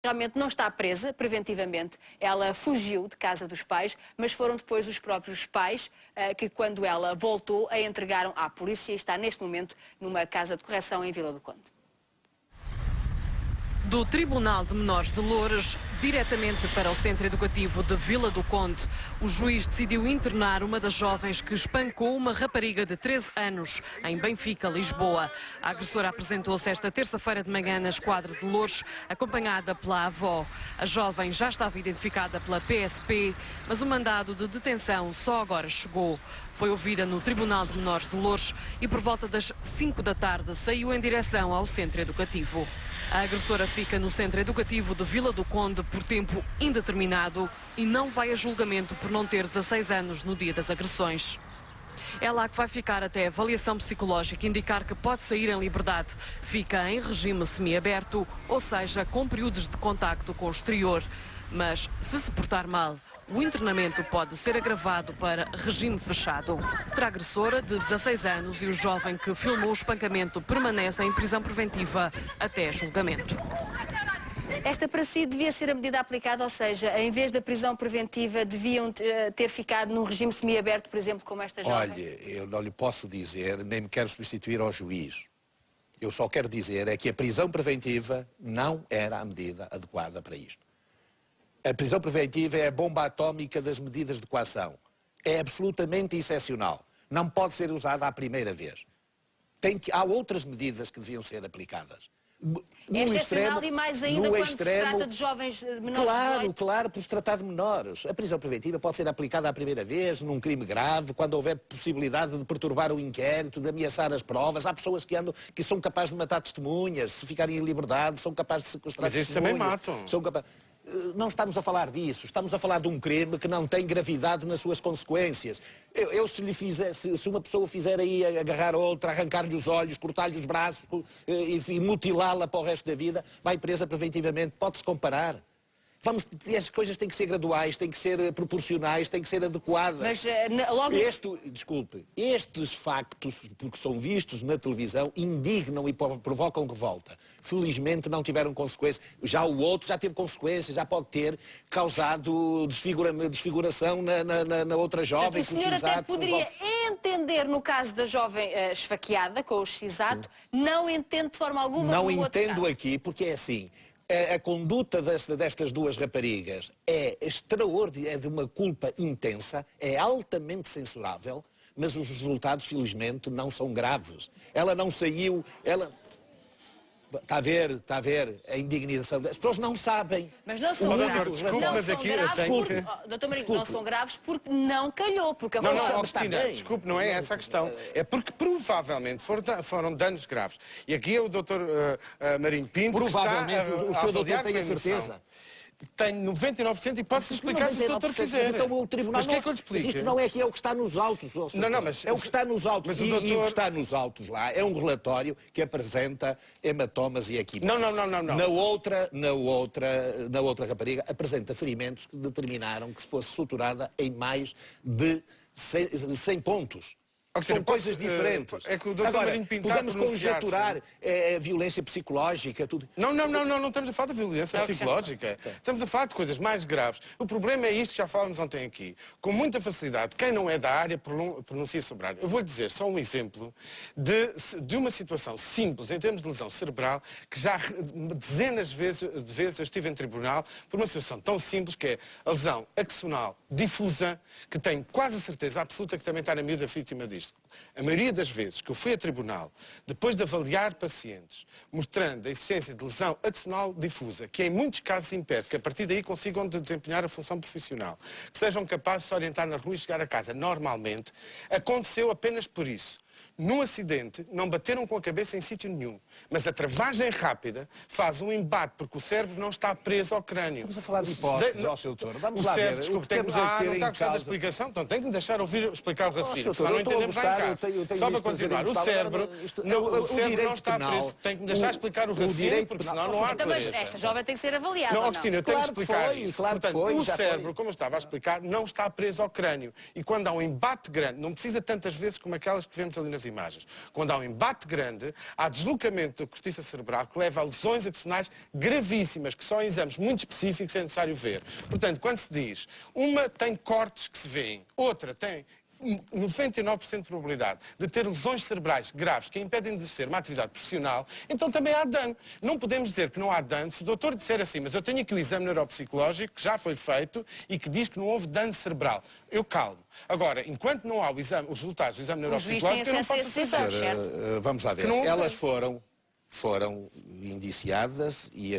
Realmente não está presa preventivamente. Ela fugiu de casa dos pais, mas foram depois os próprios pais que, quando ela voltou, a entregaram à polícia e está neste momento numa casa de correção em Vila do Conde. Do Tribunal de Menores de Loures, diretamente para o Centro Educativo de Vila do Conde, o juiz decidiu internar uma das jovens que espancou uma rapariga de 13 anos em Benfica, Lisboa. A agressora apresentou-se esta terça-feira de manhã na esquadra de Loures, acompanhada pela avó. A jovem já estava identificada pela PSP, mas o mandado de detenção só agora chegou. Foi ouvida no Tribunal de Menores de Loures e por volta das 5 da tarde saiu em direção ao Centro Educativo. A agressora fica no Centro Educativo de Vila do Conde por tempo indeterminado e não vai a julgamento por não ter 16 anos no dia das agressões. É lá que vai ficar até a avaliação psicológica indicar que pode sair em liberdade. Fica em regime semiaberto, ou seja, com períodos de contacto com o exterior. Mas, se portar mal, o internamento pode ser agravado para regime fechado. A agressora, de 16 anos, e o jovem que filmou o espancamento permanecem em prisão preventiva até julgamento. Esta para si devia ser a medida aplicada, ou seja, em vez da prisão preventiva, deviam ter ficado num regime semiaberto, por exemplo, como esta jovem? Olha, eu não lhe posso dizer, nem me quero substituir ao juiz. Eu só quero dizer é que a prisão preventiva não era a medida adequada para isto. A prisão preventiva é a bomba atómica das medidas de coação. É absolutamente excepcional. Não pode ser usada à primeira vez. Há outras medidas que deviam ser aplicadas. É excepcional e mais ainda quando se trata de jovens menores de 18. Claro, por se tratar de menores. A prisão preventiva pode ser aplicada à primeira vez, num crime grave, quando houver possibilidade de perturbar o inquérito, de ameaçar as provas. Há pessoas que são capazes de matar testemunhas, se ficarem em liberdade, são capazes de sequestrar testemunhas. Mas estes também matam. Não estamos a falar disso, estamos a falar de um crime que não tem gravidade nas suas consequências. Se uma pessoa fizer aí agarrar outra, arrancar-lhe os olhos, cortar-lhe os braços e mutilá-la para o resto da vida, vai presa preventivamente. Pode-se comparar. As coisas têm que ser graduais, têm que ser proporcionais, têm que ser adequadas. Mas logo... Estes factos, porque são vistos na televisão, indignam e provocam revolta. Felizmente não tiveram consequências. Já o outro já teve consequências, já pode ter causado desfiguração na outra jovem. O senhor até poderia entender, no caso da jovem esfaqueada, com o X-ato, não entende de forma alguma Não como outro entendo caso. aqui, porque é assim... A conduta destas duas raparigas é extraordinária, é de uma culpa intensa, é altamente censurável, mas os resultados, felizmente, não são graves. Ela não saiu... Está a ver a indignação. As pessoas não sabem. Mas não são graves. Doutor Marinho, não são graves porque não calhou. Porque Cristina, desculpe, não é essa a questão. É porque provavelmente foram danos graves. E aqui é o doutor Marinho Pinto provavelmente, que está o senhor doutor tem a certeza. Tenho 99% e posso explicar se o doutor fizer. Então o tribunal mas o que é que eu lhe explico? Isto não é que é o que está nos autos. Mas é o que está nos autos. Mas e o que está nos autos lá é um relatório que apresenta hematomas e equipes. Não. Na outra rapariga apresenta ferimentos que determinaram que se fosse suturada em mais de 100 pontos. São coisas diferentes. É que o Dr. Marinho Pinto podemos conjecturar violência psicológica, tudo. Não estamos a falar de violência psicológica. Estamos a falar de coisas mais graves. O problema é isto que já falámos ontem aqui. Com muita facilidade, quem não é da área pronuncia sobre a área. Eu vou-lhe dizer só um exemplo de uma situação simples, em termos de lesão cerebral, que já dezenas de vezes eu estive em tribunal por uma situação tão simples que é a lesão axonal difusa, que tenho quase a certeza absoluta que também está na miúda vítima disto. A maioria das vezes que eu fui a tribunal, depois de avaliar pacientes, mostrando a existência de lesão axonal difusa, que em muitos casos impede que a partir daí consigam desempenhar a função profissional, que sejam capazes de se orientar na rua e chegar a casa normalmente, aconteceu apenas por isso. Num acidente, não bateram com a cabeça em sítio nenhum, mas a travagem rápida faz um embate porque o cérebro não está preso ao crânio. Estamos a falar de hipóteses, ó, Sr. Doutor. Vamos lá ver. Desculpe, não está a gostar da explicação, então tem que me deixar explicar o raciocínio, senão não entendemos lá em casa. Só para continuar, o cérebro não está preso, tem que me deixar explicar o raciocínio, porque senão não há clareza. Mas esta jovem tem que ser avaliada, não, Cristina, eu tenho que explicar isso. Portanto, o cérebro, como eu estava a explicar, não está preso ao crânio. E quando há um embate grande, não precisa tantas vezes como aquelas que vemos ali nas as imagens. Quando há um embate grande, há deslocamento da cortiça cerebral que leva a lesões adicionais gravíssimas, que só em exames muito específicos é necessário ver. Portanto, quando se diz, uma tem cortes que se vêem, outra tem 99% de probabilidade de ter lesões cerebrais graves que a impedem de exercer uma atividade profissional, então também há dano. Não podemos dizer que não há dano se o doutor disser assim, mas eu tenho aqui o exame neuropsicológico que já foi feito e que diz que não houve dano cerebral. Eu calmo. Agora, enquanto não há os resultados do exame neuropsicológico, eu não posso aceitar. Vamos lá ver. Elas foram indiciadas e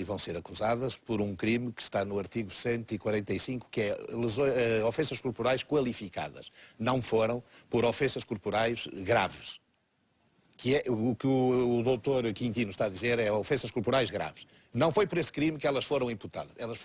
vão ser acusadas por um crime que está no artigo 145, que é ofensas corporais qualificadas. Não foram por ofensas corporais graves. Que é o que o doutor Quintino está a dizer, é ofensas corporais graves. Não foi por esse crime que elas foram imputadas. Elas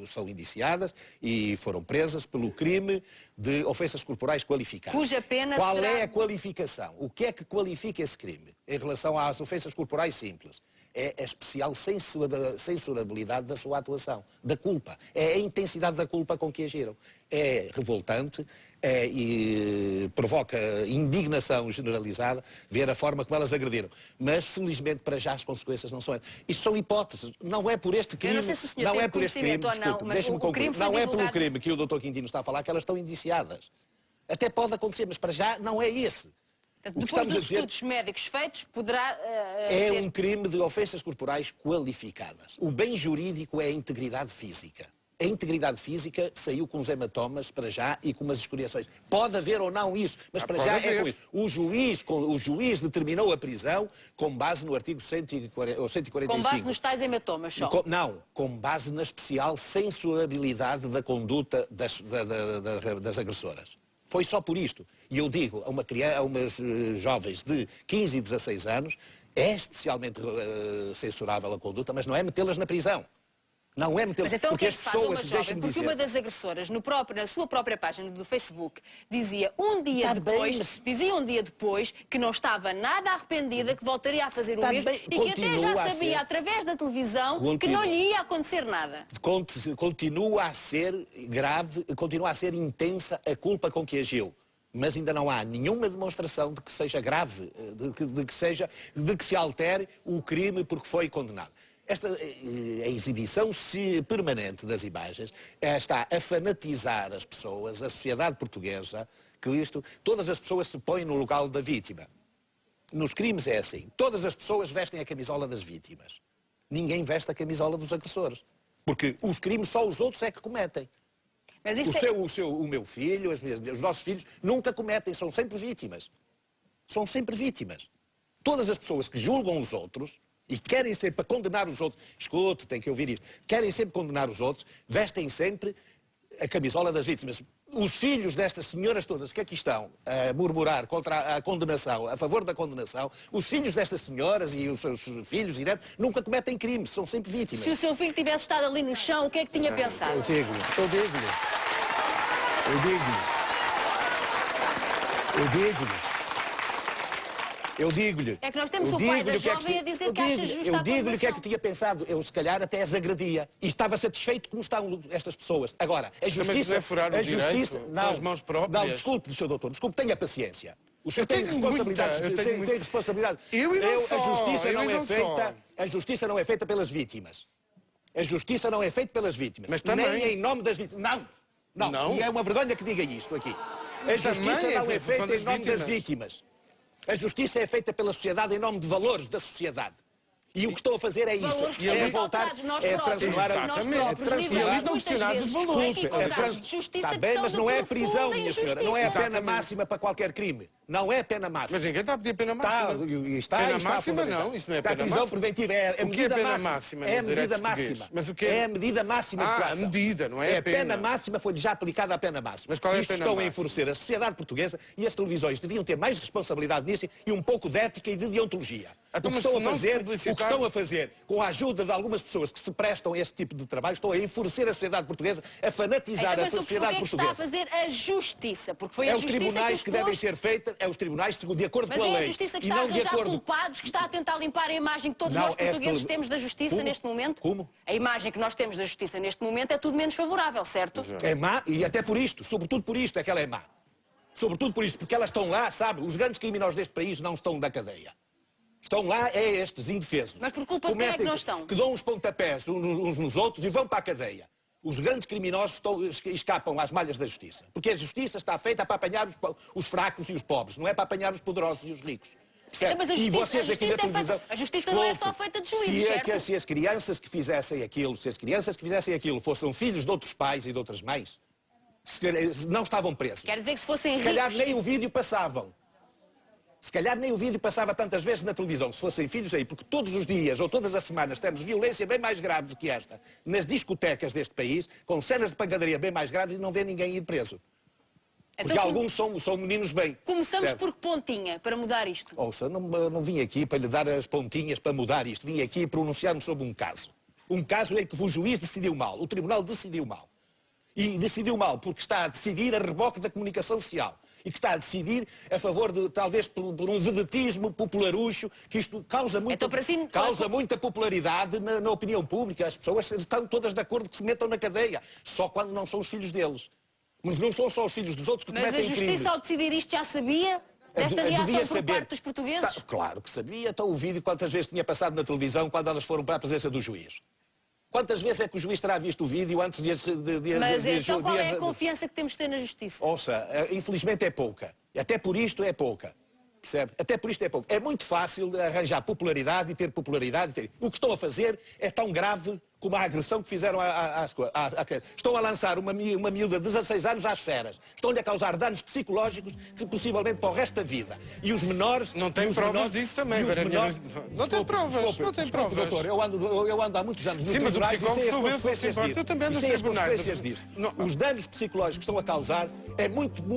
são indiciadas e foram presas pelo crime de ofensas corporais qualificadas. Cuja pena Qual será... é a qualificação? O que é que qualifica esse crime em relação às ofensas corporais simples? É a especial censurabilidade da sua atuação, da culpa. É a intensidade da culpa com que agiram. É revoltante e provoca indignação generalizada ver a forma como elas agrediram. Mas, felizmente, para já as consequências não são. Isto são hipóteses. Não é por este crime... Eu não sei se o senhor não teve é por este crime, conhecimento ou não, mas deixe-me o concluir. crime foi Não é divulgado... pelo crime que o doutor Quintino está a falar que elas estão indiciadas. Até pode acontecer, mas para já não é esse. Depois dos estudos médicos feitos, poderá é um crime de ofensas corporais qualificadas. O bem jurídico é a integridade física. A integridade física saiu com os hematomas para já e com umas escoriações. Pode haver ou não isso, mas para já é com isso. O juiz determinou a prisão com base no artigo 145. Com base nos tais hematomas só? Não, com base na especial censurabilidade da conduta das agressoras. Foi só por isto. E eu digo a umas jovens de 15 e 16 anos, é especialmente censurável a conduta, mas não é metê-las na prisão. Não é metê-las. Mas então porque o que é que faz uma jovem? Porque uma das agressoras, na sua própria página do Facebook, dizia um dia depois que não estava nada arrependida, que voltaria a fazer o mesmo e que até já sabia, através da televisão, que não lhe ia acontecer nada. Continua a ser grave, continua a ser intensa a culpa com que agiu. Mas ainda não há nenhuma demonstração de que seja grave, de que se altere o crime porque foi condenado. A exibição permanente das imagens está a fanatizar as pessoas, a sociedade portuguesa, que todas as pessoas se põem no local da vítima. Nos crimes é assim, todas as pessoas vestem a camisola das vítimas. Ninguém veste a camisola dos agressores. Porque os crimes só os outros é que cometem. Mas O meu filho, os nossos filhos, nunca cometem, são sempre vítimas. São sempre vítimas. Todas as pessoas que julgam os outros e querem sempre condenar os outros, escute, tem que ouvir isto, querem sempre condenar os outros, vestem sempre a camisola das vítimas. Os filhos destas senhoras todas que aqui estão a murmurar contra a condenação, a favor da condenação, os filhos destas senhoras e os seus filhos e netos nunca cometem crimes, são sempre vítimas. Se o seu filho tivesse estado ali no chão, o que é que tinha pensado? Eu digo-lhe. É que nós temos o pai da jovem a dizer que acha justa a Eu digo-lhe o que é que condenação. tinha pensado. Eu, se calhar, até as agredia. E estava satisfeito como estão estas pessoas. Agora, a justiça... furar o direito com as mãos próprias. Não, desculpe, Sr. Doutor. Desculpe, tenha paciência. O senhor tem tenho responsabilidades. muita, Tem responsabilidade. A justiça não é feita pelas vítimas. A justiça não é feita pelas vítimas. Mas também... Nem em nome das vítimas. Não. E é uma vergonha que diga isto aqui. A justiça não é feita em nome das vítimas. A justiça é feita pela sociedade em nome de valores da sociedade. E o que estou a fazer é isso. Valores que É são voltar, alterados, nós é próprios, transformar nós a... próprios lidamos muitas vezes com equilibrados de justiça Está bem, que são mas de não é profunda prisão, minha senhora. Não é a injustiça. pena máxima para qualquer crime. Não é pena máxima. Mas ninguém está a pedir pena máxima. Pena máxima não, isso não é pena máxima. A prisão preventiva é a medida pena máxima. máxima É a no direito medida português? máxima. Mas o que é a medida máxima de a coação. medida, não é a pena. A pena máxima foi já aplicada à pena máxima. Mas qual é a Isto pena estão a máxima? enfurecer a sociedade portuguesa e as televisões deviam ter mais responsabilidade nisso e um pouco de ética e de deontologia. Então, O que mas estão se não se o que publicitar- estão a fazer, com a ajuda de algumas pessoas que se prestam a esse tipo de trabalho, estão a enfurecer a sociedade portuguesa, a fanatizar Então, a mas o que sociedade é que está a portuguesa. fazer a justiça? Porque foi É a os justiça tribunais que que os devem pôs. ser feitos, é os tribunais de acordo Mas com a é lei. a justiça que e está a não de arranjar acordo... culpados, que está a tentar limpar a imagem que todos Não, nós portugueses esta- temos da justiça Como? neste momento? Como? A imagem que nós temos da justiça neste momento é tudo menos favorável, certo? É má, e até por isto, sobretudo por isto, é que ela é má. Sobretudo por isto, porque elas estão lá, sabe? Os grandes criminosos deste país não estão na cadeia. Estão lá, estes indefesos. Mas por culpa de quem é que não estão? Que dão uns pontapés uns nos outros e vão para a cadeia. Os grandes criminosos escapam às malhas da justiça. Porque a justiça está feita para apanhar os fracos e os pobres, não é para apanhar os poderosos e os ricos. Então, mas a justiça não é só feita de juízes, certo? Se as crianças que fizessem aquilo fossem filhos de outros pais e de outras mães, não estavam presos. Quer dizer que se fossem ricos... Se calhar nem o vídeo passavam. Se calhar nem o vídeo passava tantas vezes na televisão, se fossem filhos aí, porque todos os dias ou todas as semanas temos violência bem mais grave do que esta nas discotecas deste país, com cenas de pancadaria bem mais graves e não vê ninguém ir preso. Porque então, alguns são meninos bem. Começamos certo? Por que pontinha, para mudar isto? Ouça, não vim aqui para lhe dar as pontinhas para mudar isto, vim aqui pronunciar-me sobre um caso. Um caso em que o juiz decidiu mal, o tribunal decidiu mal. E decidiu mal porque está a decidir a reboque da comunicação social. E que está a decidir a favor de, talvez, por um vedetismo popularucho, que isto causa muita popularidade na opinião pública. As pessoas estão todas de acordo que se metam na cadeia, só quando não são os filhos deles. Mas não são só os filhos dos outros que cometem crimes. Mas a justiça, ao decidir isto, já sabia desta reação por parte dos portugueses? Claro que sabia. Então o vídeo quantas vezes tinha passado na televisão quando elas foram para a presença do juiz. Quantas vezes é que o juiz terá visto o vídeo antes de... Mas então qual é a confiança que temos de ter na justiça? Ouça, infelizmente é pouca. Até por isto é pouca. Percebe? Até por isto é pouca. É muito fácil arranjar popularidade e ter popularidade. O que estão a fazer é tão grave como a agressão que fizeram às coisas. Estão a lançar uma miúda de 16 anos às feras. Estão-lhe a causar danos psicológicos, possivelmente para o resto da vida. E os menores... Não tem provas disso também. Não tem provas. Não tem provas. Doutor, eu ando há muitos anos nos tribunais e sei as consequências disto. Eu também nos tribunais. Os danos psicológicos que estão a causar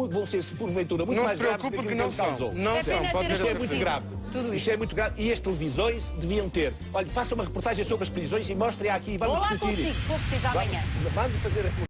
vão ser, porventura, muito mais graves do que aquilo que ele causou. Não são. Isto é muito grave. Isto é muito grave. E as televisões deviam ter... Olha, façam uma reportagem sobre as prisões e mostrem aqui. Vamos discutir. Vou lá consigo, vou precisar amanhã. Vamos fazer a